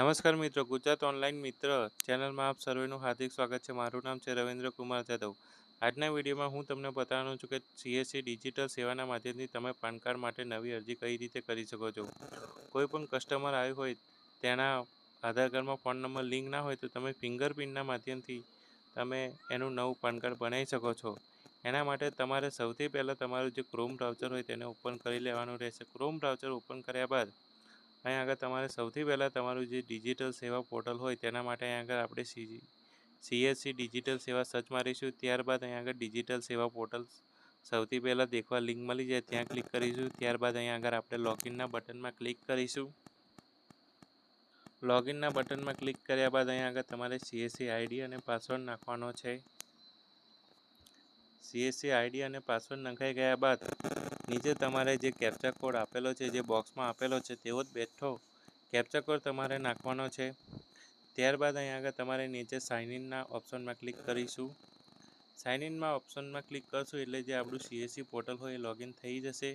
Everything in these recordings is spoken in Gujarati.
નમસ્કાર મિત્રો, ગુજરાત ઓનલાઈન મિત્ર ચેનલમાં આપ સર્વેનું હાર્દિક સ્વાગત છે. મારું નામ છે રવિન્દ્ર કુમાર જાદવ. આજના વિડીયોમાં હું તમને બતાવવાનું છું કે સીએસસી ડિજિટલ સેવાના માધ્યમથી તમે પાન કાર્ડ માટે નવી અરજી કઈ રીતે કરી શકો છો. કોઈ પણ કસ્ટમર આવ્યું હોય તેના આધાર કાર્ડમાં ફોન નંબર લિંક ના હોય તો તમે ફિંગરપ્રિન્ટના માધ્યમથી તમે એનું નવું પાન કાર્ડ બનાવી શકો છો. એના માટે તમારે સૌથી પહેલાં તમારું જે ક્રોમ બ્રાઉઝર હોય તેને ઓપન કરી લેવાનું રહેશે. ક્રોમ બ્રાઉઝર ઓપન કર્યા બાદ અહીં આગળ તમારે સૌથી પહેલાં તમારું જે ડિજિટલ સેવા પોર્ટલ હોય તેના માટે અહીં આગળ આપણે સીએસસી ડિજિટલ સેવા સર્ચ મારીશું. ત્યારબાદ અહીં આગળ ડિજિટલ સેવા પોર્ટલ સૌથી પહેલાં દેખવા લિંક મળી જાય ત્યાં ક્લિક કરીશું. ત્યારબાદ અહીં આગળ આપણે લોગિનના બટનમાં ક્લિક કરીશું. લોગિનના બટનમાં ક્લિક કર્યા બાદ અહીં આગળ તમારે સીએસસી આઈડી અને પાસવર્ડ નાખવાનો છે. સીએસસી આઈડી અને પાસવર્ડ નખાઈ ગયા બાદ નીચે તમારે જે કેપ્ચા કોડ આપેલો છે, જે બોક્સમાં આપેલો છે તેવો જ બેઠો કેપ્ચા કોડ તમારે નાખવાનો છે. ત્યારબાદ અહીં આગળ તમારે નીચે સાઇન ઇનના ઓપ્શનમાં ક્લિક કરીશું. સાઇન ઇનમાં ઓપ્શનમાં ક્લિક કરશું એટલે જે આપણું સીએસસી પોર્ટલ હોય એ લોગિન થઈ જશે.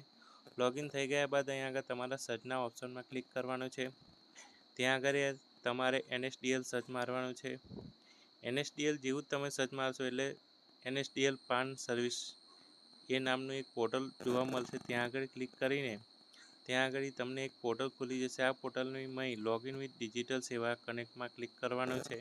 લોગિન થઈ ગયા બાદ અહીં આગળ તમારા સર્ચના ઓપ્શનમાં ક્લિક કરવાનું છે. ત્યાં આગળ તમારે એનએસડીએલ સર્ચ મારવાનું છે. એનએસડીએલ જેવું જ તમે સર્ચ મારશો એટલે એનએસડીએલ પાન સર્વિસ એ નામનું એક પોર્ટલ જોવા મળશે. ત્યાં આગળ ક્લિક કરીને ત્યાં આગળ તમને એક પોર્ટલ ખુલી જશે. આ પોર્ટલની મય લોગિન વિથ ડિજિટલ સેવા કનેક્ટમાં ક્લિક કરવાનું છે.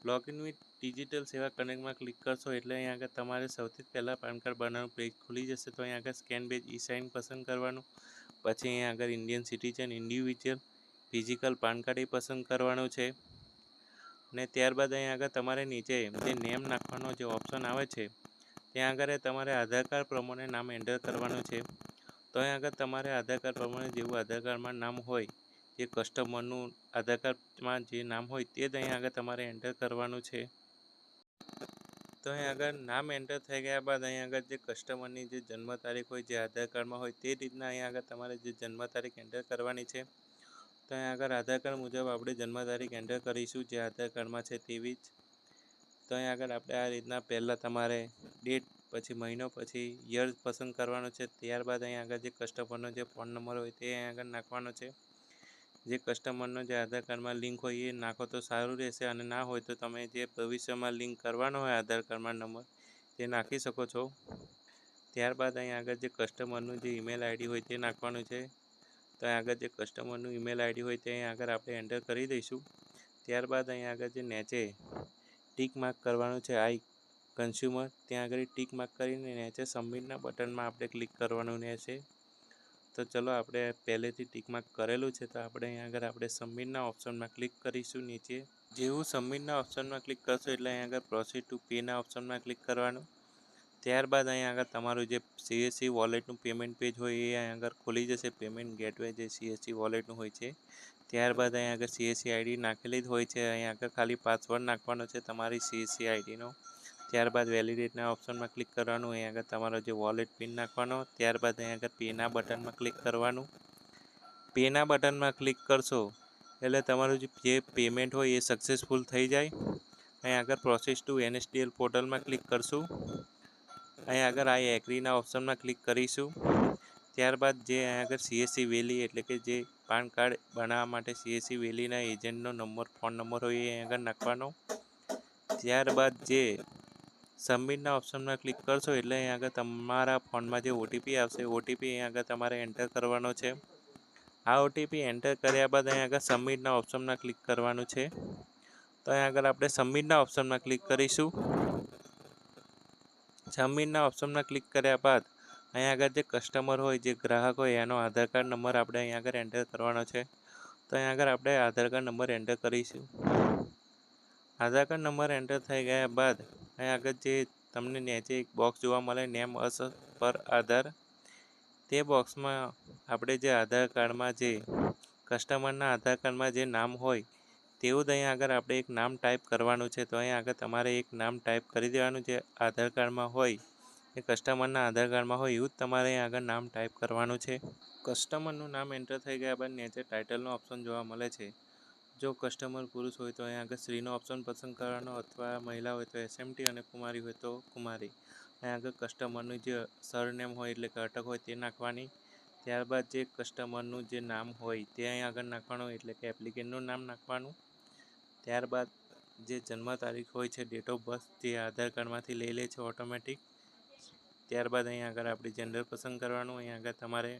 લોગિન વિથ ડિજિટલ સેવા કનેક્ટમાં ક્લિક કરશો એટલે અહીં આગળ તમારે સૌથી પહેલાં પાન કાર્ડ બનાવવાનું પેજ ખુલી જશે. તો અહીં આગળ સ્કેન બેઝ ઈ સાઇન પસંદ કરવાનું. પછી અહીં આગળ Indian citizen, individual, physical PAN card એ પસંદ કરવાનું છે. અને ત્યારબાદ અહીં આગળ તમારે નીચે જે નેમ નાખવાનો જે ઓપ્શન આવે છે ત્યાં આગળ તમારે આધાર કાર્ડ પ્રમાણે નામ એન્ટર કરવાનું છે. તો અહીં આગળ તમારે આધાર કાર્ડ પ્રમાણે જેવું આધાર કાર્ડમાં નામ હોય, જે કસ્ટમરનું આધાર કાર્ડમાં જે નામ હોય તે જ અહીં આગળ તમારે એન્ટર કરવાનું છે. તો અહીં આગળ નામ એન્ટર થઈ ગયા બાદ અહીં આગળ જે કસ્ટમરની જે જન્મ તારીખ હોય, જે આધાર કાર્ડમાં હોય તે રીતના અહીં આગળ તમારે જે જન્મ તારીખ એન્ટર કરવાની છે. તો અહીં આગળ આધાર કાર્ડ મુજબ આપણે જન્મ તારીખ એન્ટર કરીશું, જે આધાર કાર્ડમાં છે તેવી જ. તો અહીં આગળ આપણે આ રીતના પહેલાં તમારે ડેટ, પછી મહિનો, પછી યર પસંદ કરવાનો છે. ત્યારબાદ અહીં આગળ જે કસ્ટમરનો જે ફોન નંબર હોય તે અહીં આગળ નાખવાનો છે. જે કસ્ટમરનો જે આધાર કાર્ડમાં લિંક હોય એ નાખો તો સારું રહેશે, અને ના હોય તો તમે જે ભવિષ્યમાં લિંક કરવાનો હોય આધાર કાર્ડમાં નંબર તે નાખી શકો છો. ત્યારબાદ અહીં આગળ જે કસ્ટમરનું જે ઈમેલ આઈડી હોય તે નાખવાનું છે. તો અહીં આગળ જે કસ્ટમરનું ઈમેલ આઈડી હોય તે અહીં આગળ આપણે એન્ટર કરી દઈશું. ત્યારબાદ અહીં આગળ જે નીચે ટિક માર્ક કરવાનું છે આઈ કન્ઝ્યુમર, ત્યાં આગળ ટિક માર્ક કરીને નીચે સબમિટના બટનમાં આપણે ક્લિક કરવાનું રહેશે. તો ચલો આપણે પહેલેથી ટિક માર્ક કરેલું છે તો આપણે અહીં આગળ આપણે સબમિટના ઓપ્શનમાં ક્લિક કરીશું. નીચે જેવું સબમિટના ઓપ્શનમાં ક્લિક કરશો એટલે અહીં આગળ પ્રોસીડ ટુ પેના ઓપ્શનમાં ક્લિક કરવાનું. ત્યારબાદ અહીં આગળ તમારું જે સીએસસી વોલેટનું પેમેન્ટ પેજ હોય એ અહીં આગળ ખુલી જશે. પેમેન્ટ ગેટવે જે સીએસસી વોલેટનું હોય છે. ત્યારબાદ અહીં આગળ સીએસસી આઈડી નાખેલી જ હોય છે. અહીં આગળ ખાલી પાસવર્ડ નાખવાનો છે તમારી સીએસસી આઈડીનો. ત્યારબાદ વેલિડેટના ઓપ્શનમાં ક્લિક કરવાનું. અહીં આગળ તમારો જે વોલેટ પિન નાખવાનો. ત્યારબાદ અહીં આગળ પેના બટનમાં ક્લિક કરવાનું. પેના બટનમાં ક્લિક કરશો એટલે તમારું જે પેમેન્ટ હોય એ સક્સેસફુલ થઈ જાય. અહીં આગળ પ્રોસેસ ટુ એનએસડીએલ પોર્ટલમાં ક્લિક કરશું. અહીં આગળ આ એગ્રીના ઓપ્શનમાં ક્લિક કરીશું. ત્યારબાદ જે અહીં આગળ સીએસસી વેલી એટલે કે જે પાન કાર્ડ બનાવવા માટે સીએસસી વેલીના એજન્ટનો નંબર, ફોન નંબર હોય એ અહીં આગળ નાખવાનો. ત્યારબાદ જે સબમિટના ઓપ્શનમાં ક્લિક કરશો એટલે અહીં આગળ તમારા ફોનમાં જે ઓટીપી આવશે ઓટીપી અહીં આગળ તમારે એન્ટર કરવાનો છે. આ ઓટીપી એન્ટર કર્યા બાદ અહીં આગળ સબમિટના ઓપ્શનમાં ક્લિક કરવાનું છે. તો અહીં આગળ આપણે સબમિટના ઓપ્શનમાં ક્લિક કરીશું. સબમિટના ઓપ્શનમાં ક્લિક કર્યા બાદ અહીં આગળ જે કસ્ટમર હોય, જે ગ્રાહક હોય એનો આધાર કાર્ડ નંબર આપણે અહીં આગળ એન્ટર કરવાનો છે. તો અહીં આગળ આપણે આધાર કાર્ડ નંબર એન્ટર કરીશું. આધાર કાર્ડ નંબર એન્ટર થઈ ગયા બાદ અહીં આગળ જે તમને નીચે એક બોક્સ જોવા મળે નેમ અસ પર આધાર, તે બોક્સમાં આપણે જે આધાર કાર્ડમાં જે કસ્ટમરના આધાર કાર્ડમાં જે નામ હોય તેવું જ અહીં આગળ આપણે એક નામ ટાઈપ કરવાનું છે. તો અહીં આગળ તમારે એક નામ ટાઈપ કરી દેવાનું, જે આધાર કાર્ડમાં હોય એ કસ્ટમરના આધાર કાર્ડમાં હોય એવું જ તમારે અહીં આગળ નામ ટાઈપ કરવાનું છે. કસ્ટમરનું નામ એન્ટર થઈ ગયા બાદ નીચે ટાઇટલનો ઓપ્શન જોવા મળે છે. જો કસ્ટમર પુરુષ હોય તો અહીં આગળ સ્ત્રીનો ઓપ્શન પસંદ કરવાનો, અથવા મહિલા હોય તો એસએમટી અને કુમારી હોય તો કુમારી. અહીં આગળ કસ્ટમરનું જે સરનેમ હોય એટલે કે અટક હોય તે નાખવાની. ત્યારબાદ જે કસ્ટમરનું જે નામ હોય તે અહીં આગળ નાખવાનું, એટલે કે એપ્લિકેન્ટનું નામ નાખવાનું. ત્યારબાદ જે જન્મ તારીખ હોય છે, ડેટ ઓફ બર્થ, જે આધાર કાર્ડમાંથી લઈ લે છે ઓટોમેટિક. ત્યારબાદ અહીં આગળ આપણે જેન્ડર પસંદ કરવાનું, અહીં આગળ તમારે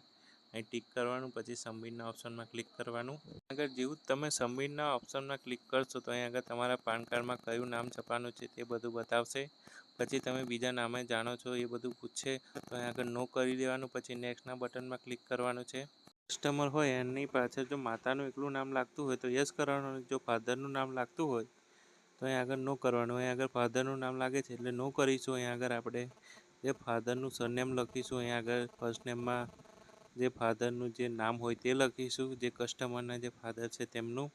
અહીં ટિક કરવાનું, પછી સબમિટના ઓપ્શનમાં ક્લિક કરવાનું. આગળ જેવું તમે સબમિટના ઓપ્શનમાં ક્લિક કરશો તો અહીં આગળ તમારા પાન કાર્ડમાં કયું નામ છપાનું છે તે બધું બતાવશે. પછી તમે બીજા નામે જાણો છો એ બધું પૂછશે તો અહીં આગળ નો કરી દેવાનું, પછી નેક્સ્ટના બટનમાં ક્લિક કરવાનું છે. કસ્ટમર હોય એની પાછળ જો માતાનું એકલું નામ લાગતું હોય તો યસ કરવાનું, જો ફાધરનું નામ લાગતું હોય તો અહીં આગળ નો કરવાનું. અહીં આગળ ફાધરનું નામ લાગે છે એટલે નો કરીશું. અહીં આગળ આપણે જે ફાધરનું સરનેમ લખીશું, અહીં આગળ ફર્સ્ટ નેમમાં જે ફાધરનું જે નામ હોય તે લખીશું, જે કસ્ટમરના જે ફાધર છે તેમનું.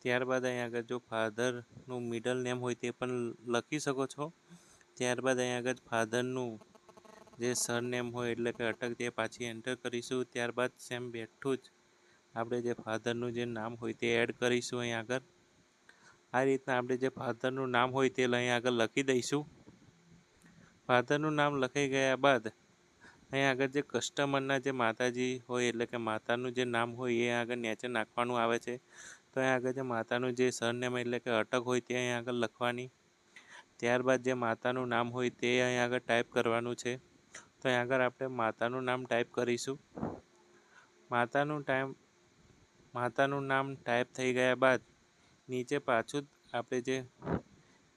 ત્યારબાદ અહીં આગળ જો ફાધરનું મિડલ નેમ હોય તે પણ લખી શકો છો. ત્યારબાદ અહીં આગળ ફાધરનું જે સરનેમ હોય એટલે કે અટક તે પાછી એન્ટર કરીશું. ત્યારબાદ સેમ બેઠું જ આપણે જે ફાધરનું જે નામ હોય તે એડ કરીશું અહીં આગળ. આ રીતના આપણે જે ફાધરનું નામ હોય તે અહીં આગળ લખી દઈશું. ફાધરનું નામ લખાઈ ગયા બાદ અહીં આગળ જે કસ્ટમરના જે માતાજી હોય એટલે કે માતાનું જે નામ હોય એ આગળ નીચે નાખવાનું આવે છે. તો અહીં આગળ જે માતાનું જે સરનેમ એટલે કે અટક હોય તે અહીં આગળ લખવાની. ત્યારબાદ જે માતાનું નામ હોય તે અહીં આગળ ટાઈપ કરવાનું છે. તો અહીં આગળ આપણે માતાનું નામ ટાઈપ કરીશું. માતાનું નામ ટાઈપ થઈ ગયા બાદ નીચે પાછું જ આપણે જે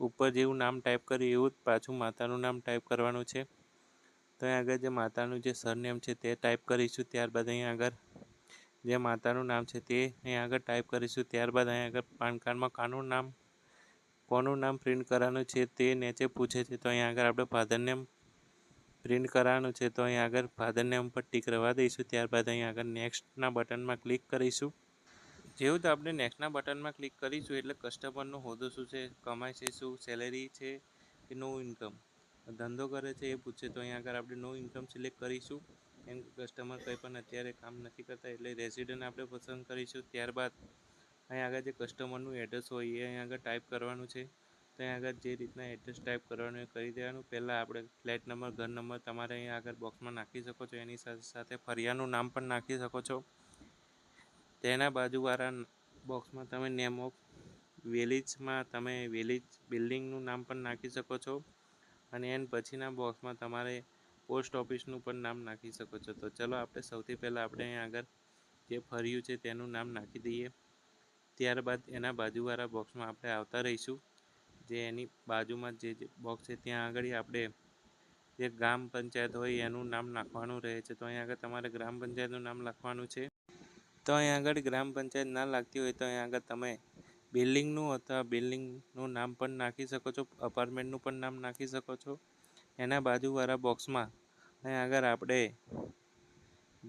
ઉપર જેવું નામ ટાઈપ કર્યું એવું જ પાછું માતાનું નામ ટાઈપ કરવાનું છે. તો અહીં આગળ જે માતાનું જે સરનેમ છે તે ટાઈપ કરીશું. ત્યારબાદ અહીં આગળ જે માતાનું નામ છે તે અહીં આગળ ટાઈપ કરીશું. ત્યારબાદ અહીં આગળ પાન કાર્ડમાં કોનું નામ પ્રિન્ટ કરવાનું છે તે નીચે પૂછે છે. તો અહીં આગળ આપણે ફાધર નેમ પ્રિન્ટ કરવાનું છે તો અહીં આગળ ફાધર નેમ પર ટીક રહેવા દઈશું. ત્યારબાદ અહીં આગળ નેક્સ્ટના બટનમાં ક્લિક કરીશું. જેવું તો આપણે નેક્સ્ટના બટનમાં ક્લિક કરીશું એટલે કસ્ટમરનો હોદ્દો શું છે, કમાય છે શું, સેલેરી છે કે નો ઇન્કમ, ધંધો કરે છે એ પૂછશે. તો અહીં આગળ આપણે નો ઇન્કમ સિલેક્ટ કરીશું. કેમ કે કસ્ટમર કંઈ પણ અત્યારે કામ નથી કરતા એટલે રેસિડન્ટ આપણે પસંદ કરીશું. ત્યારબાદ અહીં આગળ જે કસ્ટમરનું એડ્રેસ હોય એ અહીં આગળ ટાઈપ કરવાનું છે. તો અહીં આગળ જે રીતના એડ્રેસ ટાઈપ કરવાનું એ કરી દેવાનું. પહેલાં આપણે ફ્લેટ નંબર, ઘર નંબર તમારે અહીં આગળ બોક્સમાં નાખી શકો છો. એની સાથે સાથે ફરિયાનું નામ પણ નાખી શકો છો. તેના બાજુવાળા બોક્સમાં તમે નેમ ઓફ વિલેજમાં તમે વિલેજ બિલ્ડિંગનું નામ પણ નાખી શકો છો. અને એન પછીના બોક્સમાં તમારે પોસ્ટ ઓફિસનું પણ નામ નાખી શકો છો. તો ચલો આપણે સૌથી પહેલાં આપણે અહીં આગળ જે ફર્યું છે તેનું નામ નાખી દઈએ. ત્યારબાદ એના બાજુવાળા બોક્સમાં આપણે આવતા રહીશું. જે એની બાજુમાં જે બોક્સ છે ત્યાં આગળ આપણે જે ગ્રામ પંચાયત હોય એનું નામ નાખવાનું રહે છે. તો અહીં આગળ તમારે ગ્રામ પંચાયતનું નામ લખવાનું છે. તો અહીં આગળ ગ્રામ પંચાયત ના લાગતી હોય તો અહીં આગળ તમે બિલ્ડિંગનું અથવા બિલ્ડિંગનું નામ પણ નાખી શકો છો, અપાર્ટમેન્ટનું પણ નામ નાખી શકો છો. એના બાજુવાળા બોક્સમાં અહીં આગળ આપણે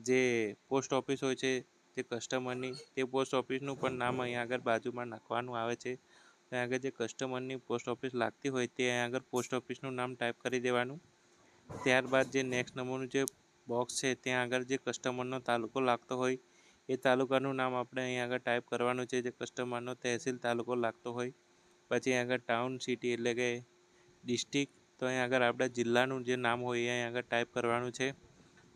જે પોસ્ટ ઓફિસ હોય છે જે કસ્ટમરની તે પોસ્ટ ઓફિસનું પણ નામ અહીં આગળ બાજુમાં નાખવાનું આવે છે. ત્યાં આગળ જે કસ્ટમરની પોસ્ટ ઓફિસ લાગતી હોય તે અહીં આગળ પોસ્ટ ઓફિસનું નામ ટાઈપ કરી દેવાનું. ત્યારબાદ જે નેક્સ્ટ નંબરનું જે બોક્સ છે ત્યાં આગળ જે કસ્ટમરનો તાલુકો લાગતો હોય એ તાલુકાનું નામ આપણે અહીં આગળ ટાઈપ કરવાનું છે. જે કસ્ટમરનો તહેસીલ તાલુકો લાગતો હોય પછી અહીં આગળ ટાઉન, સિટી એટલે કે ડિસ્ટ્રિક્ટ, તો અહીં આગળ આપણે જિલ્લાનું જે નામ હોય એ અહીં આગળ ટાઈપ કરવાનું છે.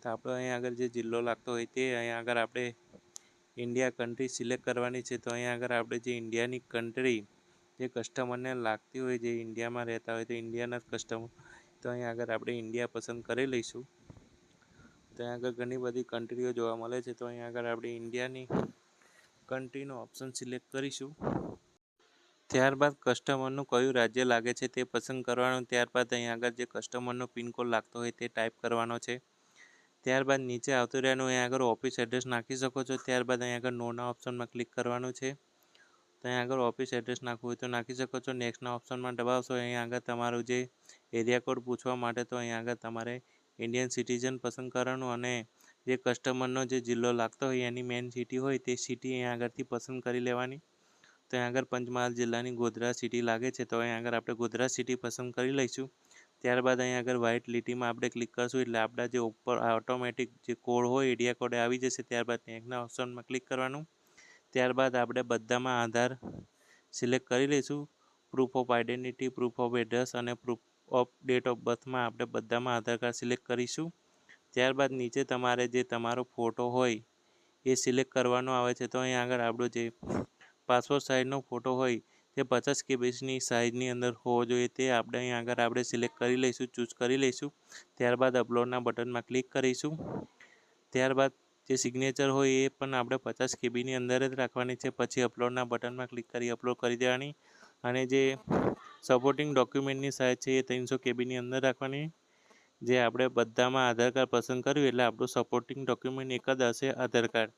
તો આપણે અહીં આગળ જે જિલ્લો લાગતો હોય તે અહીં આગળ આપણે ઇન્ડિયા કન્ટ્રી સિલેક્ટ કરવાની છે. તો અહીં આગળ આપણે જે ઇન્ડિયાની કન્ટ્રી જે કસ્ટમરને લાગતી હોય, જે ઇન્ડિયામાં રહેતા હોય તો ઇન્ડિયાના કસ્ટમર, તો અહીં આગળ આપણે ઇન્ડિયા પસંદ કરી લઈશું. ત્યાં આગળ ઘણી બધી કન્ટ્રીઓ જોવા મળે છે. તો અહીં આગળ આપણે ઇન્ડિયાની કન્ટ્રીનો ઓપ્શન સિલેક્ટ કરીશું. ત્યારબાદ કસ્ટમરનું કયું રાજ્ય લાગે છે તે પસંદ કરવાનું. ત્યારબાદ અહીં આગળ જે કસ્ટમરનો પિનકોડ લાગતો હોય તે ટાઈપ કરવાનો છે. ત્યારબાદ નીચે આવતું રહેવાનું અહીં આગળ ઓફિસ એડ્રેસ નાખી શકો છો. ત્યારબાદ અહીં આગળ નોના ઓપ્શનમાં ક્લિક કરવાનું છે. તો અહીં આગળ ઓફિસ એડ્રેસ નાખવું હોય તો નાખી શકો છો. નેક્સ્ટના ઓપ્શનમાં દબાવશો અહીં આગળ તમારું જે એરિયા કોડ પૂછવા માટે તો અહીં આગળ તમારે ઇન્ડિયન સિટીઝન પસંદ કરવાનું અને જે કસ્ટમરનો જે જિલ્લો લાગતો હોય એની મેઇન સિટી હોય તે સિટી અહીં આગળથી પસંદ કરી લેવાની. તો અહીં આગળ પંચમહાલ જિલ્લાની ગોધરા સિટી લાગે છે તો અહીં આગળ આપણે ગોધરા સિટી પસંદ કરી લઈશું. ત્યારબાદ અહીં આગળ વ્હાઇટ લીટીમાં આપણે ક્લિક કરશું એટલે આપણા જે ઉપર ઓટોમેટિક જે કોડ હોય એરિયા કોડ આવી જશે. ત્યારબાદ નેક્સ્ટના ઓપ્શનમાં ક્લિક કરવાનું. ત્યારબાદ આપણે બધામાં આધાર સિલેક્ટ કરી લઈશું. Proof of identity, proof of address અને પ્રૂફ ઓફ ડેટ ઓફ બર્થમાં આપણે બધામાં આધાર કાર્ડ સિલેક્ટ કરીશું. ત્યારબાદ નીચે તમારે જે તમારો ફોટો હોય એ સિલેક્ટ કરવાનો આવે છે. તો અહીં આગળ આપણો જે પાસપોર્ટ સાઇઝનો ફોટો હોય તે 50 કેબીની સાઇઝની અંદર હોવો જોઈએ. તે આપણે અહીં આગળ આપણે સિલેક્ટ કરી લઈશું, ચૂઝ કરી લઈશું. ત્યારબાદ અપલોડના બટનમાં ક્લિક કરીશું. ત્યારબાદ જે સિગ્નેચર હોય એ પણ આપણે 50 કેબીની અંદર જ રાખવાની છે. પછી અપલોડના બટનમાં ક્લિક કરી અપલોડ કરી દેવાની અને જે સપોર્ટિંગ ડોક્યુમેન્ટની સાઇઝ છે એ 300 કેબીની અંદર રાખવાની. જે આપણે બધામાં આધાર કાર્ડ પસંદ કર્યું એટલે આપણું સપોર્ટિંગ ડોક્યુમેન્ટ એક જ હશે, આધાર કાર્ડ.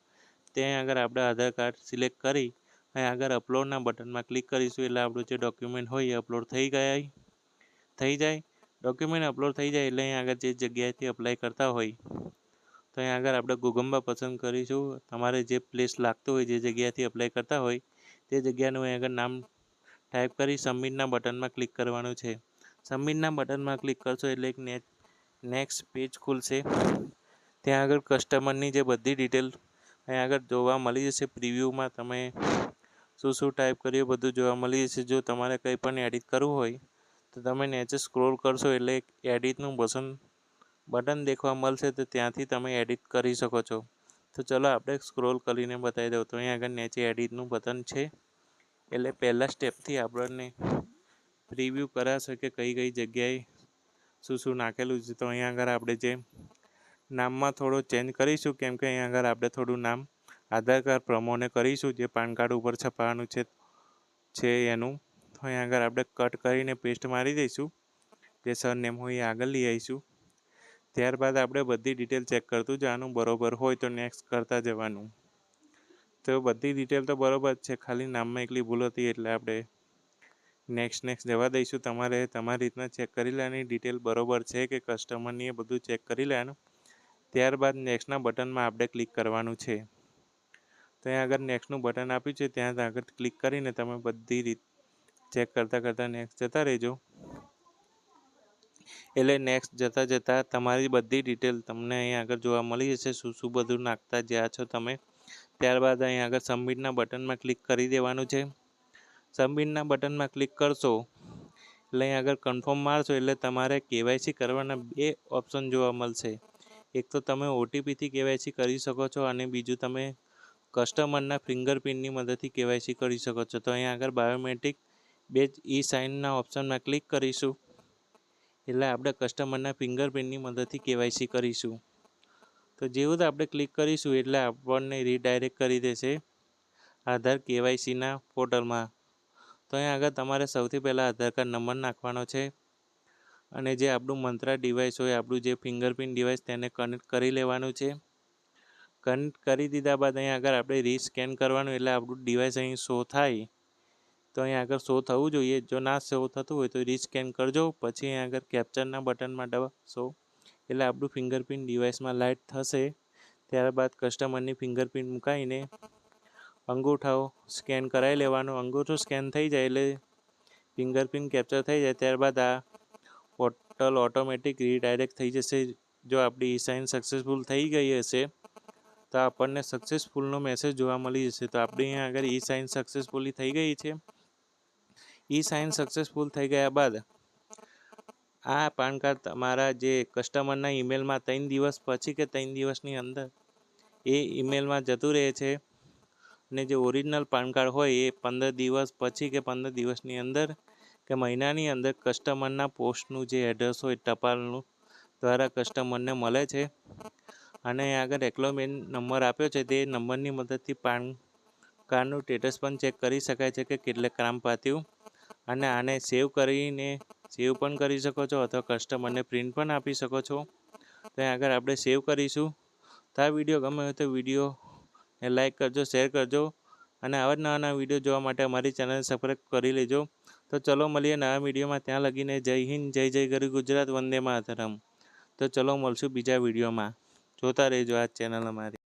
ત્યાં આગળ આપણે આધાર કાર્ડ સિલેક્ટ કરી અહીં આગળ અપલોડના બટનમાં ક્લિક કરીશું એટલે આપણું જે ડોક્યુમેન્ટ હોય એ અપલોડ થઈ જાય. ડોક્યુમેન્ટ અપલોડ થઈ જાય એટલે અહીં આગળ જે જગ્યાએથી અપ્લાય કરતા હોય તો અહીં આગળ આપણે ગુગંબા પસંદ કરીશું. તમારે જે પ્લેસ લાગતું હોય, જે જગ્યાએથી અપ્લાય કરતા હોય તે જગ્યાનું અહીં આગળ નામ ટાઈપ કરી સબમિટના બટનમાં ક્લિક કરવાનું છે. સબમિટના બટનમાં ક્લિક કરશો એટલે એક નેક્સ્ટ પેજ ખુલશે. ત્યાં આગળ કસ્ટમરની જે બધી ડિટેલ અહીં આગળ જોવા મળી જશે. પ્રિવ્યૂમાં તમે શું ટાઈપ કર્યું બધું જોવા મળી જશે. જો તમારે કંઈ પણ એડિટ કરવું હોય તો તમે નીચે સ્ક્રોલ કરશો એટલે એડિટનું બટન દેખવા મળશે, તો ત્યાંથી તમે એડિટ કરી શકો છો. તો ચલો આપણે સ્ક્રોલ કરીને બતાવી દઉં. તો અહીં આગળ નીચે એડિટનું બટન છે એટલે પહેલા સ્ટેપથી આપણને પ્રિવ્યૂ કરાશે કે કઈ જગ્યાએ શું નાખેલું છે. તો અહીં આગળ આપણે જે નામમાં થોડો ચેન્જ કરીશું, કેમ કે અહીં આગળ આપણે થોડું નામ આધાર કાર્ડ પ્રમાણે કરીશું, જે પાન કાર્ડ ઉપર છપાવવાનું છે એનું. તો અહીં આગળ આપણે કટ કરીને પેસ્ટ મારી દઈશું. જે સરનેમ હોય એ આગળ લઈ આવીશું. ત્યારબાદ આપણે બધી ડિટેલ ચેક કરતું જવાનું, બરોબર હોય તો નેક્સ્ટ કરતા જવાનું. તો બધી ડિટેલ તો બરોબર છે, ખાલી નામમાં એકલી ભૂલ હતી એટલે આપણે નેક્સ્ટ જવા દઈશું. તમારે તમારી રીતના ચેક કરી લેવાની ડિટેલ બરોબર છે કે કસ્ટમરની એ બધું ચેક કરી લેવાનું. ત્યારબાદ નેક્સ્ટના બટનમાં આપણે ક્લિક કરવાનું છે. તો અહીં આગળ નેક્સ્ટનું બટન આપ્યું છે, ત્યાં આગળ ક્લિક કરીને તમે બધી રીત ચેક કરતાં નેક્સ્ટ જતા રહેજો. એટલે નેક્સ્ટ જતાં તમારી બધી ડિટેલ તમને અહીં આગળ જોવા મળી જશે, શું બધું નાખતા જ્યાં છો તમે. ત્યારબાદ અહીં આગળ સબમિટના બટનમાં ક્લિક કરી દેવાનું છે. સબમિટના બટનમાં ક્લિક કરશો એટલે અહીં આગળ કન્ફર્મ મારશો એટલે તમારે કેવાયસી કરવાના 2 ઓપ્શન જોવા મળશે. એક તો તમે ઓટીપીથી કેવાયસી કરી શકો છો અને બીજું તમે કસ્ટમરના ફિંગરપ્રિન્ટની મદદથી કેવાયસી કરી શકો છો. તો અહીં આગળ બાયોમેટ્રિક બેઝ સાઇનના ઓપ્શનમાં ક્લિક કરીશું એટલે આપણે કસ્ટમરના ફિંગરપ્રિન્ટની મદદથી કેવાયસી કરીશું. તો જેવું જ આપણે ક્લિક કરીશું એટલે આપણને રીડાયરેક્ટ કરી દેશે આધાર કેવાયસીના પોર્ટલમાં. તો અહીં આગળ તમારે સૌથી પહેલાં આધાર કાર્ડ નંબર નાખવાનો છે અને જે આપણું મંત્રા ડિવાઇસ હોય, આપણું જે ફિંગરપ્રિન્ટ ડિવાઇસ તેને કનેક્ટ કરી લેવાનું છે. કનેક્ટ કરી દીધા બાદ અહીં આગળ આપણે રીસ્કેન કરવાનું એટલે આપણું ડિવાઇસ અહીં શો થાય. તો અહીં આગળ શો થવું જોઈએ. જો ના શો થતું હોય તો રીસ્કેન કરજો. પછી અહીં આગળ કેપ્ચરના બટનમાં દબાવશો એટલે આપણું ફિંગરપ્રિન્ટ ડિવાઇસમાં લાઇટ થશે. ત્યારબાદ કસ્ટમરની ફિંગરપ્રિન્ટ મૂકાઈને અંગૂઠો સ્કેન કરાવી લેવાનો. અંગૂઠો સ્કેન થઈ જાય એટલે ફિંગરપ્રિન્ટ કેપ્ચર થઈ જાય. ત્યારબાદ આ પોર્ટલ ઓટોમેટિક રીડાયરેક્ટ થઈ જશે. જો આપણી સાઇન સક્સેસફુલ થઈ ગઈ હશે તો આપણને સક્સેસફુલનો મેસેજ જોવા મળી જશે. તો આપણી અહીંયા આગળ સાઇન સક્સેસફુલી થઈ ગઈ છે. સાઇન સક્સેસફુલ થઈ ગયા બાદ આ પાન કાર્ડ તમારા જે કસ્ટમરના ઈમેલમાં 3 દિવસ પછી કે 3 દિવસની અંદર એ ઈમેલમાં જતું રહે છે અને જે ઓરિજિનલ પાન કાર્ડ હોય એ 15 દિવસ પછી કે 15 દિવસની અંદર કે મહિનાની અંદર કસ્ટમરના પોસ્ટનું જે એડ્રેસ હોય ટપાલનું દ્વારા કસ્ટમરને મળે છે. અને આગળ એક્નોલેજમેન્ટ નંબર આપ્યો છે તે નંબરની મદદથી પાન કાર્ડનું સ્ટેટસ પણ ચેક કરી શકાય છે કે કેટલે કામ પાત્યું. અને આને સેવ પણ કરી શકો છો અથવા કસ્ટમરને પ્રિન્ટ પણ આપી શકો છો. તો આગળ આપણે સેવ કરીશું. તો આ વિડીયો ગમે હોય તો વિડીયોને લાઈક કરજો, શેર કરજો અને આવા જ નવા વિડીયો જોવા માટે અમારી ચેનલને સબસ્ક્રાઈબ કરી લેજો. તો ચલો મળીએ નવા વિડીયોમાં. ત્યાં લગીને જય હિન્દ, જય ગરુ ગુજરાત, વંદે માતરમ. તો ચલો મળશું બીજા વિડીયોમાં. જોતા રહેજો આ ચેનલ અમારી.